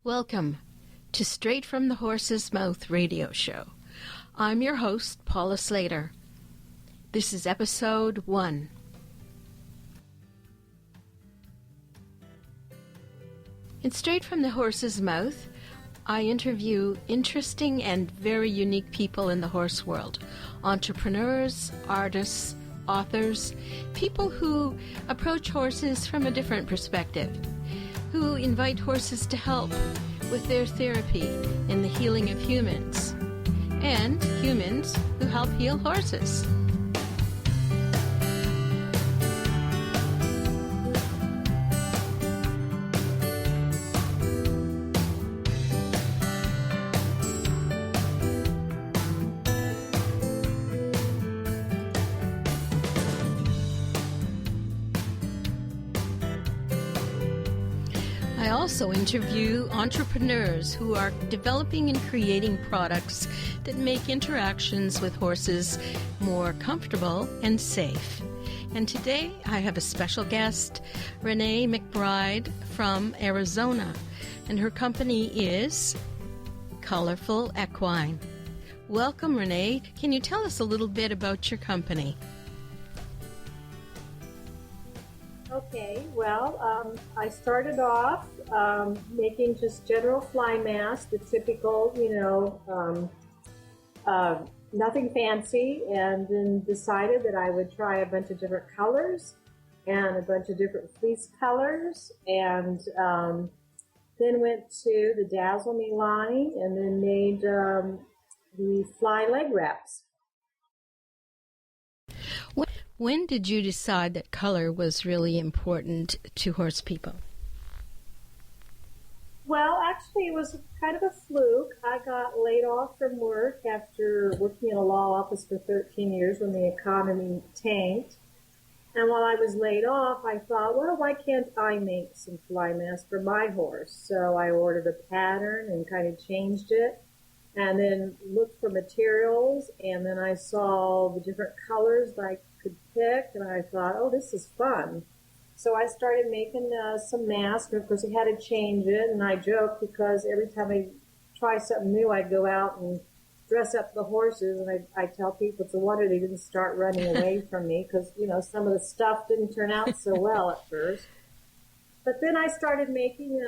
Welcome to Straight from the Horse's Mouth radio show. I'm your host, Paula Slater. This is episode 1. In Straight from the Horse's Mouth, I interview interesting and very unique people in the horse world. Entrepreneurs, artists, authors, people who approach horses from a different perspective, who invite horses to help with their therapy in the healing of humans, and humans who help heal horses. I also interview entrepreneurs who are developing and creating products that make interactions with horses more comfortable and safe. And today I have a special guest, Renee McBride from Arizona, and her company is Colorful Equine. Welcome, Renee. Can you tell us a little bit about your company? Okay, well, I started off making just general fly masks, the typical, nothing fancy, and then decided that I would try a bunch of different colors and a bunch of different fleece colors, and then went to the Dazzle Me line and then made the fly leg wraps. When did you decide that color was really important to horse people? Well, actually, it was kind of a fluke. I got laid off from work after working in a law office for 13 years when the economy tanked. And while I was laid off, I thought, well, why can't I make some fly masks for my horse? So I ordered a pattern and kind of changed it, and then looked for materials, and then I saw the different colors that I could pick, and I thought, oh, this is fun. So I started making some masks, and of course I had to change it, and I joke because every time I try something new, I'd go out and dress up the horses, and I tell people it's a wonder they didn't start running away from me because, some of the stuff didn't turn out so well at first. But then I started making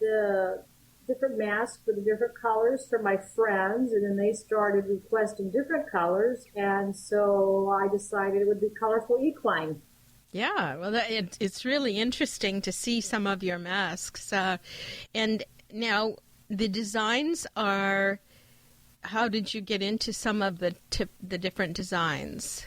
the different masks for the different colors for my friends, and then they started requesting different colors, and so I decided it would be Colorful Equine. Yeah, well, it's really interesting to see some of your masks. And now the designs are, how did you get into some of the different designs?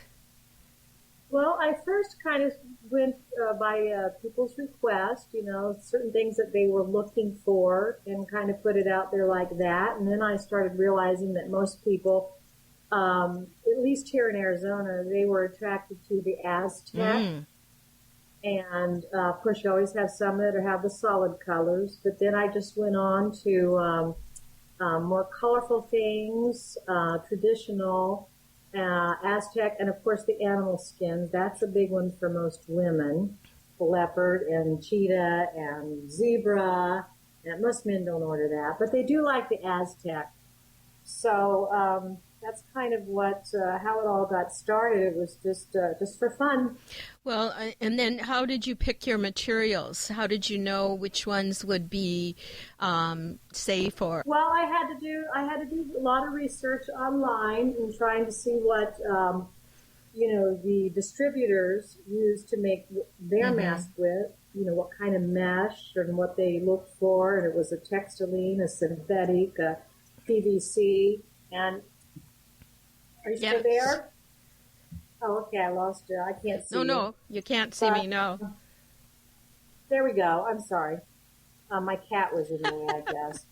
Well, I first kind of went by people's request, certain things that they were looking for, and kind of put it out there like that. And then I started realizing that most people, at least here in Arizona, they were attracted to the Aztec. And, of course, you always have some that have the solid colors. But then I just went on to more colorful things, traditional, Aztec, and of course the animal skins. That's a big one for most women. The leopard and cheetah and zebra. And most men don't order that, but they do like the Aztec. So that's kind of how it all got started. It was just for fun. Well, and then how did you pick your materials? How did you know which ones would be safe or? Well, I had to do a lot of research online and trying to see what the distributors use to make their mask with. What kind of mesh and what they looked for, and it was a textiline, a synthetic, a PVC, and are you still there? Oh, okay, I lost you. I can't see you. No, you can't see me, no. There we go. I'm sorry. My cat was in the way, I guess.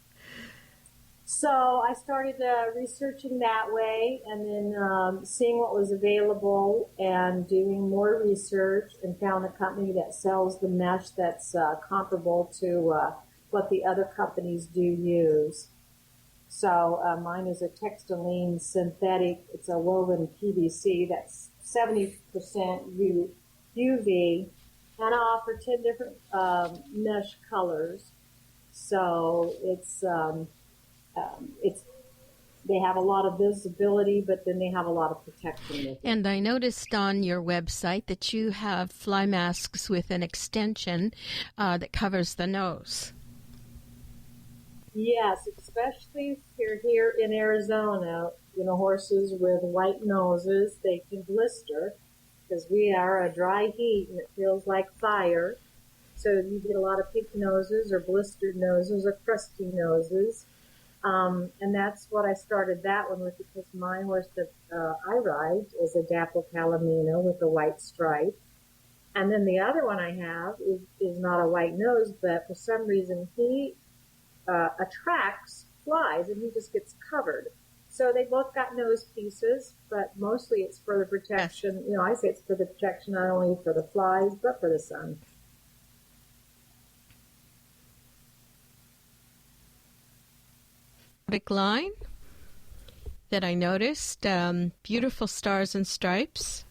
So I started researching that way, and then seeing what was available and doing more research, and found a company that sells the mesh that's comparable to what the other companies do use. So mine is a textiline synthetic. It's a woven PVC that's 70% UV, and I offer 10 different mesh colors. So it's they have a lot of visibility, but then they have a lot of protection with it. And I noticed on your website that you have fly masks with an extension that covers the nose. Yes, especially if you're here in Arizona, horses with white noses, they can blister because we are a dry heat and it feels like fire. So you get a lot of pink noses or blistered noses or crusty noses. And that's what I started that one with, because my horse that I ride is a Dapple Palomino with a white stripe. And then the other one I have is not a white nose, but for some reason he attracts flies and he just gets covered. So they both got nose pieces, but mostly it's for the protection. I say it's for the protection not only for the flies, but for the sun. Line that I noticed, beautiful stars and stripes.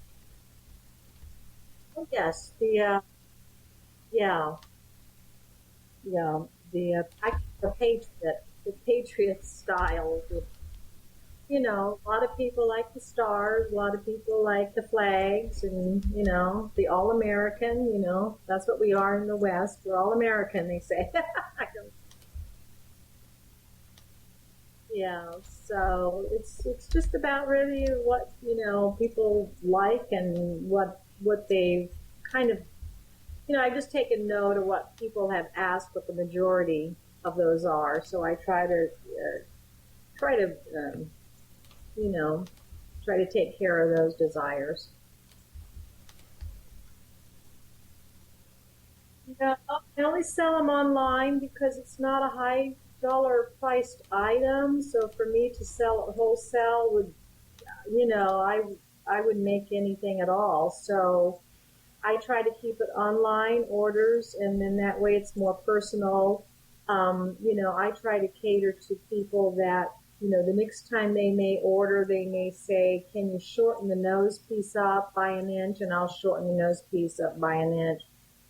Oh yes, the Patriot style. A lot of people like the stars, a lot of people like the flags, and the all-American. That's what we are in the West. We're all American, they say. Yeah, so it's just about really what people like and what they've kind of I've just taken note of what people have asked, what the majority of those are. So I try to take care of those desires. I only sell them online because it's not a high dollar priced item. So for me to sell at wholesale would, I wouldn't make anything at all. So I try to keep it online orders, and then that way it's more personal. I try to cater to people that, the next time they may order, they may say, can you shorten the nose piece up by an inch? And I'll shorten the nose piece up by an inch.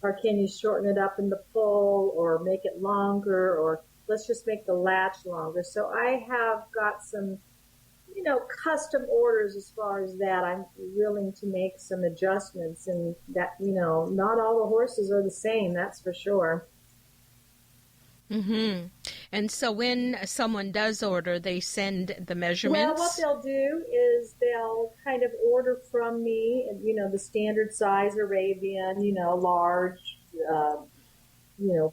Or can you shorten it up in the poll or make it longer, or let's just make the latch longer. So I have got some, custom orders as far as that. I'm willing to make some adjustments, and that, not all the horses are the same, that's for sure. Mm-hmm. And so when someone does order, they send the measurements? Well, what they'll do is they'll kind of order from me, the standard size Arabian, large,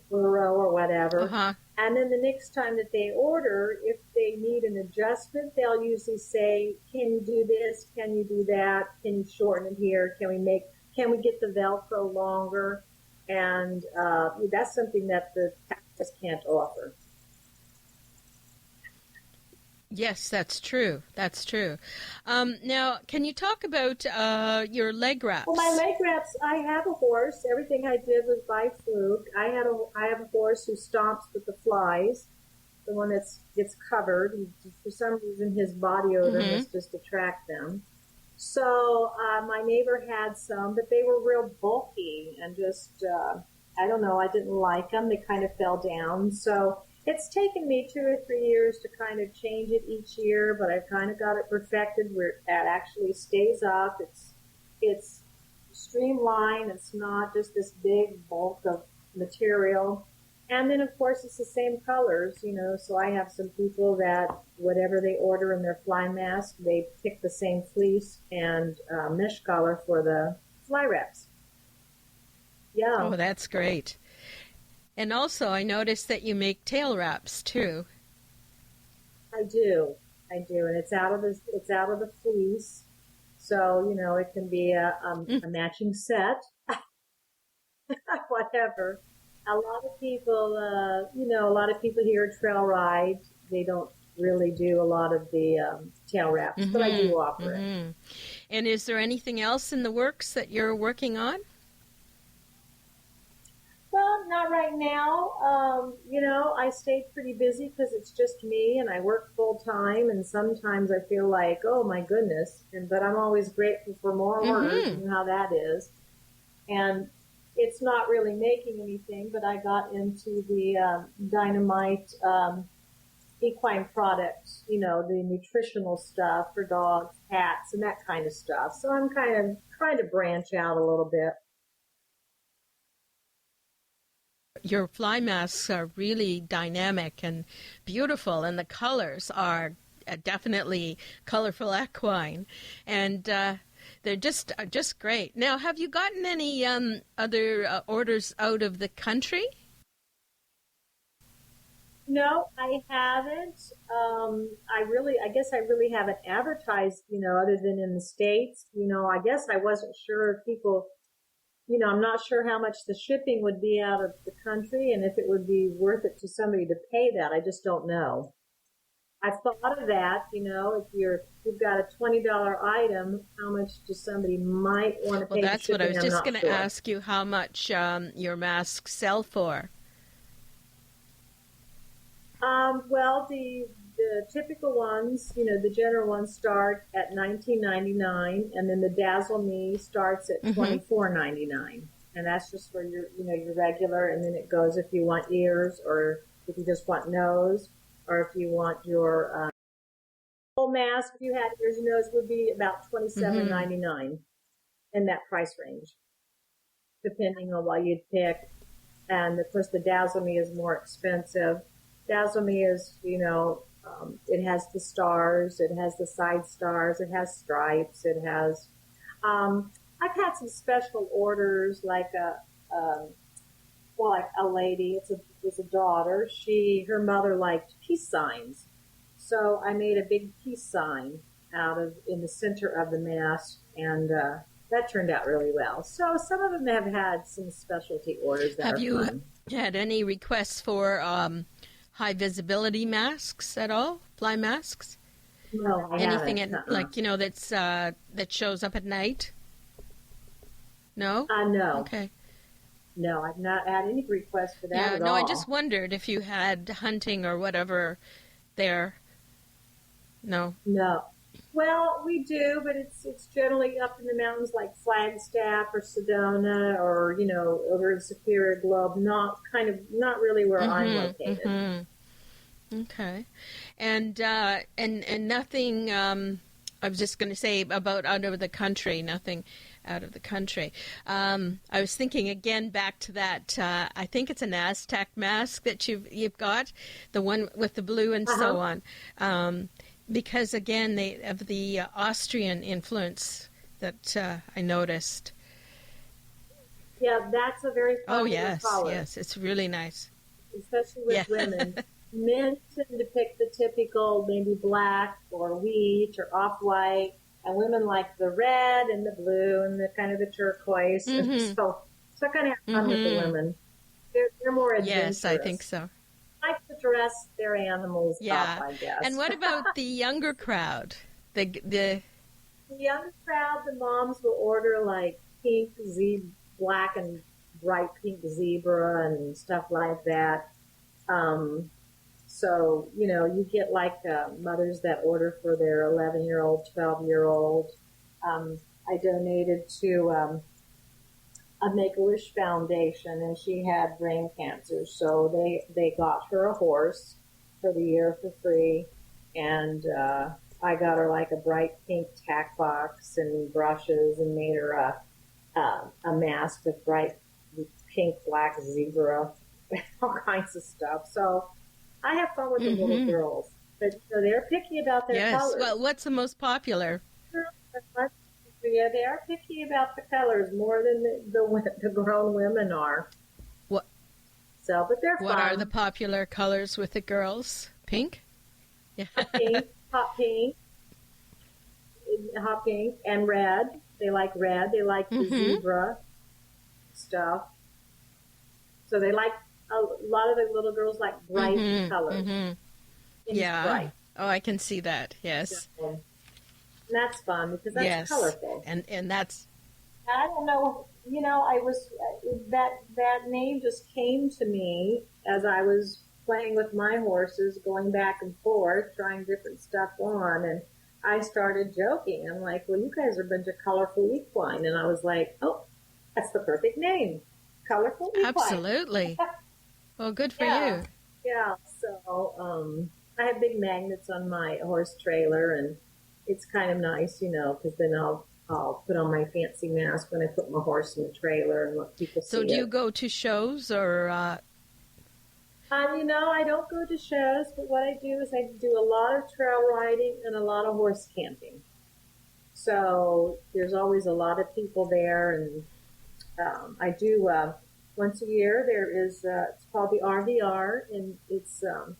burro or whatever. Uh-huh. And then the next time that they order, if they need an adjustment, they'll usually say, can you do this? Can you do that? Can you shorten it here? Can we get the Velcro longer? And that's something that the just can't offer. Yes, that's true. That's true. Now, can you talk about your leg wraps? Well, my leg wraps, I have a horse. Everything I did was by fluke. I have a horse who stomps with the flies, the one that gets covered. For some reason, his body odor must just attract them. So my neighbor had some, but they were real bulky and just, I don't know, I didn't like them. They kind of fell down. So it's taken me 2 or 3 years to kind of change it each year, but I've kind of got it perfected where it actually stays up. It's streamlined. It's not just this big bulk of material. And then, of course, it's the same colors, so I have some people that whatever they order in their fly mask, they pick the same fleece and mesh color for the fly wraps. Yeah. Oh, that's great. And also, I noticed that you make tail wraps too. I do, and it's out of the fleece, so it can be a matching set, whatever. A lot of people, here at Trail Ride, they don't really do a lot of the tail wraps, but I do offer it. And is there anything else in the works that you're working on? Well, not right now. I stayed pretty busy because it's just me and I work full time, and sometimes I feel like, oh my goodness, but I'm always grateful for more orders. You know how that is. And it's not really making anything, but I got into the Dynamite equine products, the nutritional stuff for dogs, cats, and that kind of stuff. So I'm kind of trying to branch out a little bit. Your fly masks are really dynamic and beautiful, and the colors are definitely colorful equine, and they're just great. Now, have you gotten any other orders out of the country? No, I haven't. I guess I really haven't advertised, other than in the States. I guess I wasn't sure if people, I'm not sure how much the shipping would be out of the country and if it would be worth it to somebody to pay that. I just don't know. I've thought of that, if you've got a $20 item, how much does somebody might want to pay? Well, that's for shipping? what I was just going to sure. ask you, how much your masks sell for. Well, the typical ones, the general ones start at $19.99, and then the Dazzle Me starts at $24.99, and that's just for your regular. And then it goes if you want ears, or if you just want nose, or if you want your full mask. If you had ears and nose, would be about $27.99 in that price range, depending on what you'd pick. And of course, the Dazzle Me is more expensive. Dazzle Me is, it has the stars, it has the side stars, it has stripes, it has, I've had some special orders, like like a lady, it's a daughter, her mother liked peace signs. So I made a big peace sign in the center of the mask, and that turned out really well. So some of them have had some specialty orders that have are you fun. Had any requests for high visibility masks at all? Fly masks? No, I Anything haven't. like that's that shows up at night? No. No. Okay. No, I've not had any requests for that at all. No, I just wondered if you had hunting or whatever there. No. No. Well, we do, but it's generally up in the mountains like Flagstaff or Sedona or, over in Superior Globe, not really where I'm located. Okay. And nothing, I was just going to say about out of the country, nothing out of the country. I was thinking again back to that, I think it's an Aztec mask that you've got, the one with the blue and so on. Because again, they of the Austrian influence that I noticed. Yeah, that's a very popular color. Yes, it's really nice. Especially with women. Men tend to pick the typical maybe black or wheat or off-white, and women like the red and the blue and the kind of the turquoise. And so I kind of have fun with the women. They're more adventurous. Yes, I think so. Like to dress their animals up, I guess. And what about the younger crowd? The younger crowd, the moms will order like pink black and bright pink zebra and stuff like that. So, you get like mothers that order for their 11-year-old, 12-year-old. I donated to a Make-A-Wish Foundation, and she had brain cancer. So they got her a horse for the year for free. And I got her like a bright pink tack box and brushes and made her a mask with bright pink, black zebra, all kinds of stuff. So I have fun with the little girls, but they're picky about their colors. Well, what's the most popular? Yeah, they are picky about the colors more than the grown women are. What? So, but they're fun. What are the popular colors with the girls? Pink? Yeah. Hot pink, and red. They like red. They like the zebra stuff. So they like. A lot of the little girls like bright colors. Yeah. Bright. Oh, I can see that. Yes. And that's fun because that's colorful. And that's. I don't know. I was that name just came to me as I was playing with my horses, going back and forth, trying different stuff on, and I started joking. I'm like, "Well, you guys are a bunch of colorful equine," and I was like, "Oh, that's the perfect name." colorful equine. Absolutely. Well, good for Yeah. you. Yeah. So I have big magnets on my horse trailer, and it's kind of nice, because then I'll put on my fancy mask when I put my horse in the trailer and let people So see do you it. go to shows or? I don't go to shows, but what I do is I do a lot of trail riding and a lot of horse camping. So there's always a lot of people there, and I do once a year. There is it's called the RVR, and it's the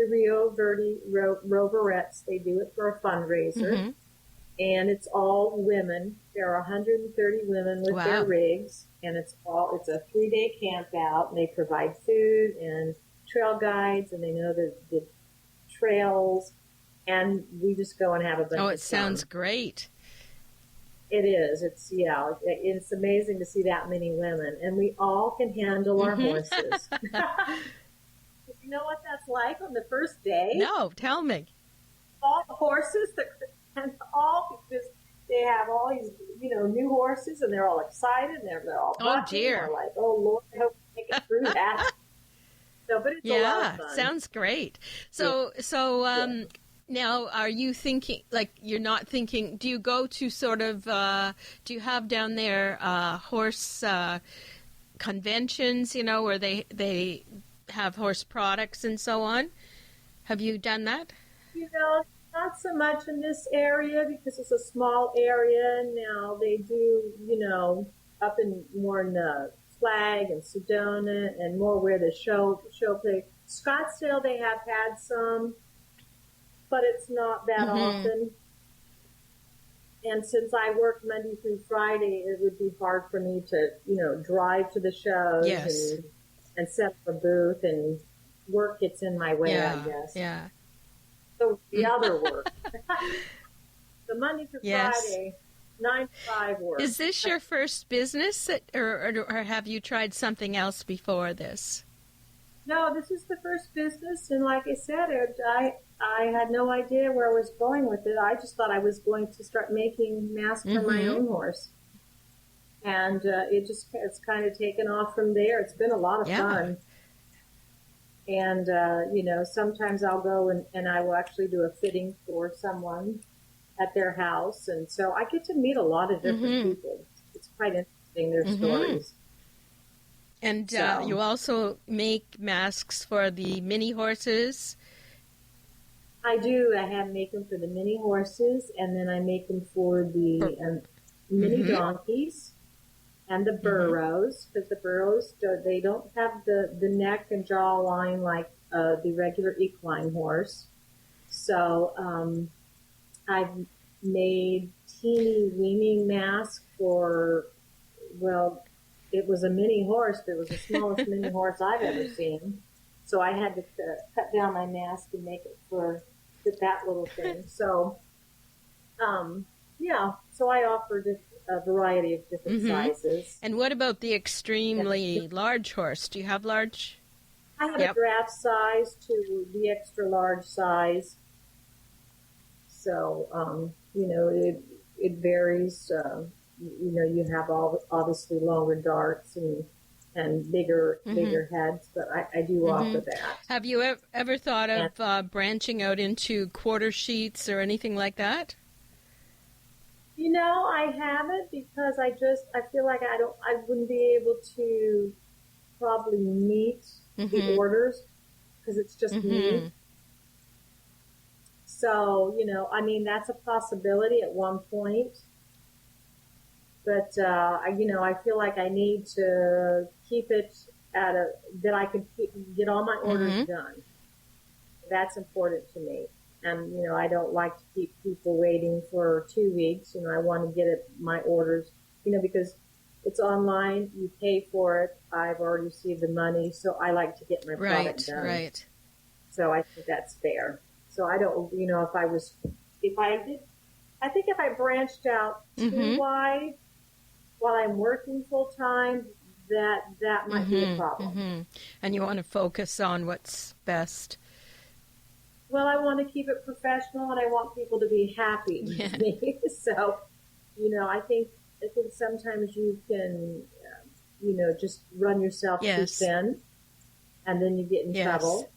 Rio Verde Roverettes. They do it for a fundraiser, Mm-hmm. and it's all women. There are 130 women with their Wow. rigs, and it's a 3-day camp out, and they provide food and trail guides, and they know the trails, and we just go and have a bunch of fun. Oh, it sounds great. It is. It's amazing to see that many women, and we all can handle our horses. You know what that's like on the first day? No, tell me. All the horses, and all because they have all these, new horses, and they're all excited, and they're all bucking. dear. We're like, oh Lord, I hope we make it through that. So, but it's a lot of fun. Sounds great. So now are you thinking, like, you're not thinking, do you go to sort of, do you have down there horse conventions, where they have horse products and so on? Have you done that? Not so much in this area because it's a small area. Now they do, up in more in the Flag and Sedona and more where the show place. Scottsdale, they have had some, but it's not that often. And since I work Monday through Friday, it would be hard for me to, drive to the shows and set up a booth, and work gets in my way, I guess. Yeah. So the other work. The Monday through Friday, 9 to 5 work. Is this your first business, or have you tried something else before this? No, this is the first business, and like I said, I had no idea where I was going with it. I just thought I was going to start making masks for my own horse. And it's kind of taken off from there. It's been a lot of fun. And, sometimes I'll go and I will actually do a fitting for someone at their house. And so I get to meet a lot of different people. It's quite interesting, their stories. And you also make masks for the mini horses? I do. I make them for the mini horses, and then I make them for the mini donkeys and the burros, because the burros, they don't have the neck and jaw line like the regular equine horse. So I've made teeny weaning masks for, it was a mini horse, but it was the smallest mini horse I've ever seen. So I had to cut down my mask and make it for that little thing. So, so I offered a variety of different sizes. And what about the extremely large horse? Do you have large? I have a draft size to the extra large size. So, it varies. You have obviously longer darts and bigger heads, but I do offer that. Have you ever thought of branching out into quarter sheets or anything like that? I haven't, because I feel like I wouldn't be able to probably meet the orders, because it's just me. So, that's a possibility at one point. But, I feel like I need to keep it that I could get all my orders done. That's important to me. And, I don't like to keep people waiting for 2 weeks. I want to get my orders, because it's online, you pay for it. I've already received the money, so I like to get my product done. Right. So I think that's fair. So I don't, if I branched out too wide while I'm working full time, that might be a problem. And you want to focus on what's best. Well, I want to keep it professional, and I want people to be happy with me. So, I think sometimes you can, just run yourself too thin, and then you get in trouble.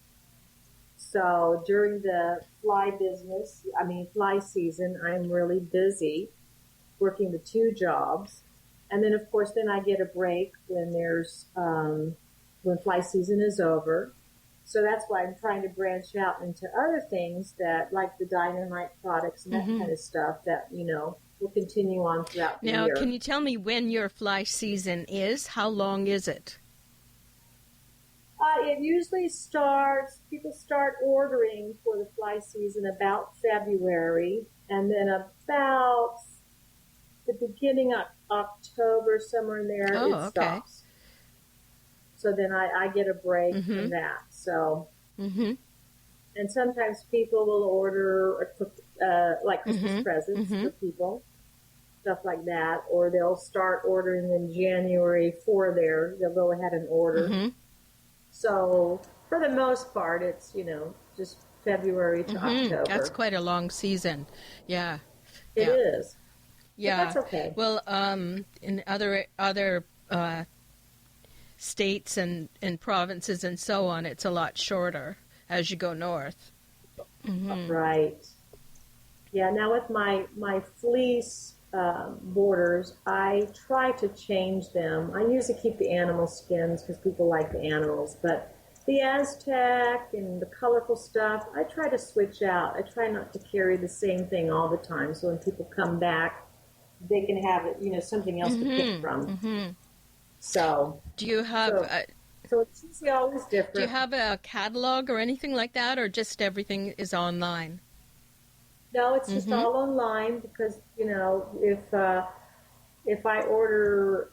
So during the fly season, I'm really busy working the 2 jobs. And then, of course, then I get a break when when fly season is over. So that's why I'm trying to branch out into other things that, like the dynamite products and that kind of stuff that, will continue on throughout the year. Now, can you tell me when your fly season is? How long is it? It usually people start ordering for the fly season about February, and then about the beginning of October, somewhere in there, it stops. So then I get a break from that. So, and sometimes people will order like Christmas presents for people, stuff like that, or they'll start ordering in January they'll go ahead and order. So for the most part, it's, just February to October. That's quite a long season. Yeah. It is. Yeah. But that's okay. Well, in other states and provinces and so on, it's a lot shorter as you go north. Right. Yeah. Now with my fleece borders, I try to change them. I usually keep the animal skins because people like the animals, but the Aztec and the colorful stuff, I try to switch out. I try not to carry the same thing all the time, so when people come back, they can have something else to pick from. So do you have so it's usually always different. Do you have a catalog or anything like that, or just everything is online? No, it's just all online because, if I order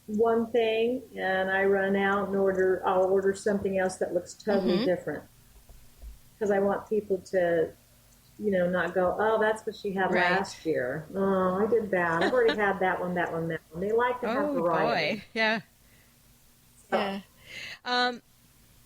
one thing and I run out and I'll order something else that looks totally different. Because I want people to, not go, oh, that's what she had last year. Oh, I did that. I've already had that one. They like to have variety. Boy. Yeah. So, Yeah.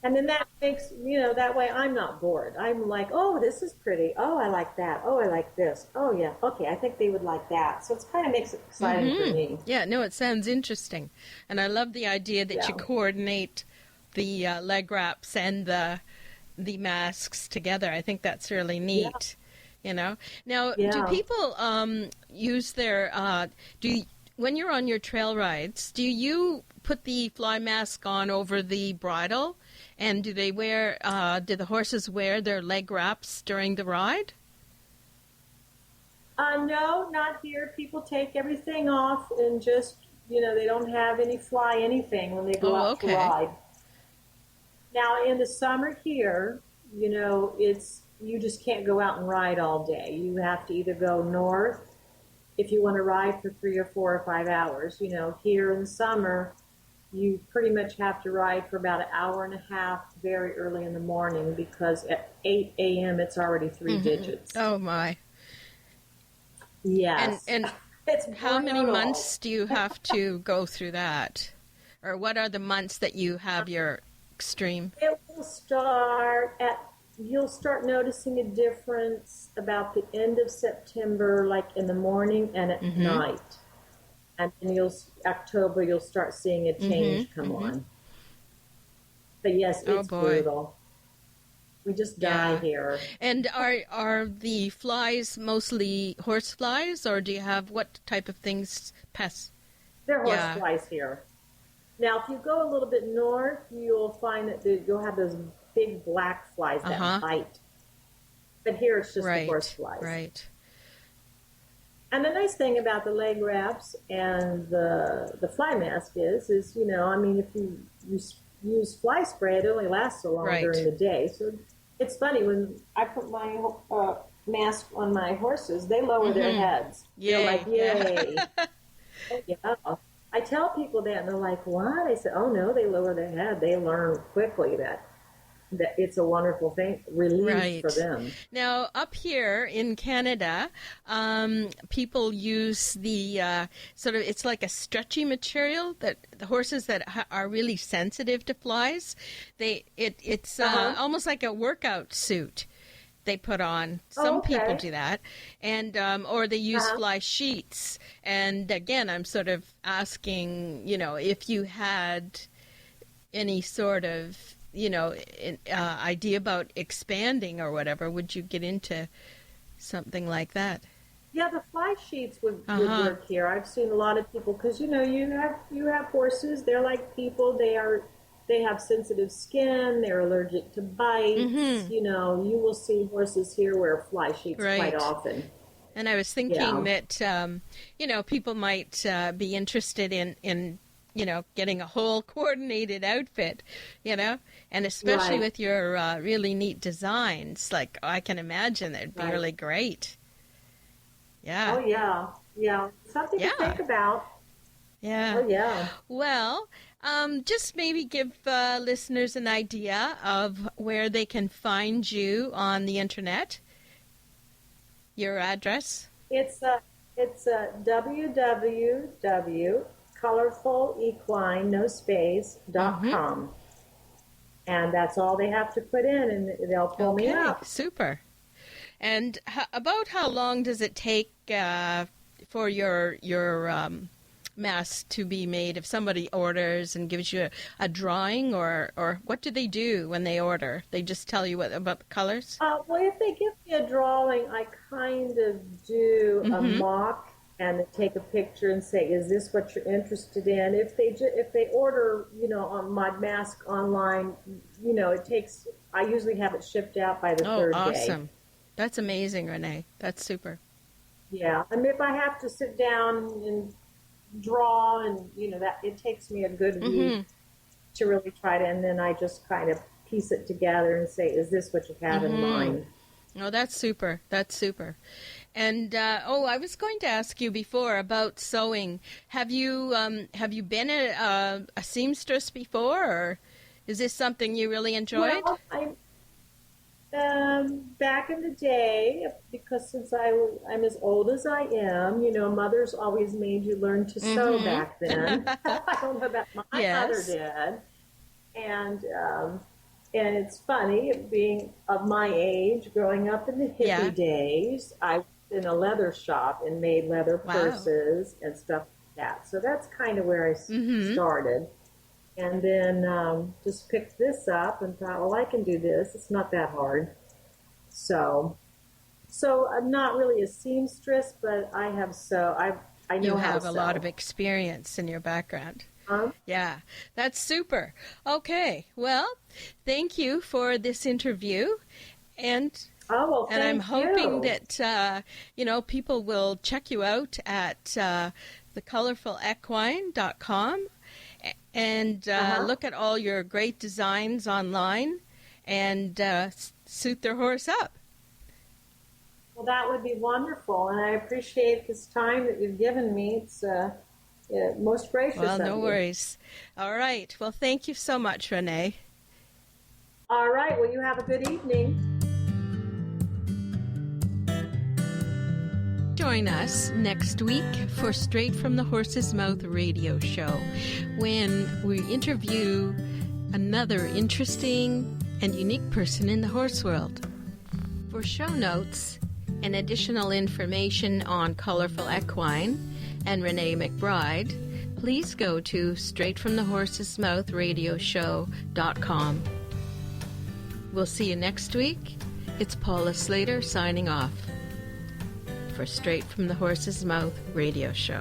And then that makes, that way I'm not bored. I'm like, oh, this is pretty. Oh, I like that. Oh, I like this. Oh, yeah. Okay, I think they would like that. So it kind of makes it exciting for me. Yeah, no, it sounds interesting. And I love the idea that you coordinate the leg wraps and the masks together. I think that's really neat, Now, do people use their, when you're on your trail rides, do you put the fly mask on over the bridle? And do they do the horses wear their leg wraps during the ride? No, not here. People take everything off and just, they don't have any fly anything when they go out to ride. Now, in the summer here, you just can't go out and ride all day. You have to either go north if you want to ride for 3 or 4 or 5 hours. Here in the summer, you pretty much have to ride for about an hour and a half very early in the morning because at 8 a.m. it's already 3 digits. Oh, my. Yes. And it's how many months do you have to go through that? Or what are the months that you have your extreme? It will you'll start noticing a difference about the end of September, like in the morning and at night. And then October, you'll start seeing a change come on. But yes, it's brutal. We just die here. And are the flies mostly horse flies, or do you have what type of things? Pests? They're horse flies here. Now, if you go a little bit north, you'll find that you'll have those big black flies that bite. But here it's just the horse flies. Right. And the nice thing about the leg wraps and the fly mask is if you use fly spray, it only lasts so long during the day. So it's funny, when I put my mask on my horses, they lower their heads. Yay. They're like, yay. Yeah. I tell people that, and they're like, what? I said, oh, no, they lower their head. They learn quickly that it's a wonderful thing, relief for them. Now, up here in Canada, people use the it's like a stretchy material that the horses that are really sensitive to flies, it's almost like a workout suit they put on. Some people do that. And or they use Uh-huh. fly sheets. And again, I'm sort of asking, if you had any sort of, idea about expanding or whatever, would you get into something like that? Yeah, the fly sheets would work here. I've seen a lot of people because you have horses. They're like people. They have sensitive skin. They're allergic to bites. Mm-hmm. You will see horses here wear fly sheets Right. quite often. And I was thinking that people might be interested in getting a whole coordinated outfit, and especially Right. with your really neat designs. Like, I can imagine that'd be Right. really great. Yeah. Oh yeah. Something to think about. Yeah. Oh yeah. Well, just maybe give listeners an idea of where they can find you on the internet. Your address. It's www.colorfulequine.com. And that's all they have to put in, and they'll pull me up. Super. And about how long does it take for your mask to be made? If somebody orders and gives you a drawing, or what do they do when they order? They just tell you about the colors? Well, if they give me a drawing, I kind of do a mock and take a picture and say, "Is this what you're interested in?" If they order, on my mask online, it takes. I usually have it shipped out by the third day. Awesome! That's amazing, Renee. That's super. Yeah, I mean, if I have to sit down and draw, and that it takes me a good week to really try to, and then I just kind of piece it together and say, "Is this what you have in mind?" Oh, that's super. That's super. And I was going to ask you before about sewing. Have you been a seamstress before, or is this something you really enjoyed? Well, back in the day, because since I'm as old as I am, mothers always made you learn to sew back then. I don't know about my mother did, and it's funny being of my age, growing up in the hippie days. I was in a leather shop and made leather purses and stuff like that. So that's kind of where I started. And then just picked this up and thought, well, I can do this. It's not that hard. So I'm not really a seamstress, but I have I know you how have to a sew. lot of experience in your background. Yeah, that's super. Okay, well, thank you for this interview, and I'm hoping that people will check you out at thecolorfulequine.com. And look at all your great designs online and suit their horse up. Well, that would be wonderful, and I appreciate this time that you've given me. It's most gracious of you. Well, no worries. All right. Well, thank you so much, Renee. All right. Well, you have a good evening. Join us next week for Straight from the Horse's Mouth radio show, when we interview another interesting and unique person in the horse world. For show notes and additional information on Colorful Equine and Renee McBride, please go to straightfromthehorsesmouthradioShow.com. We'll see you next week. It's Paula Slater signing off for Straight from the Horse's Mouth radio show.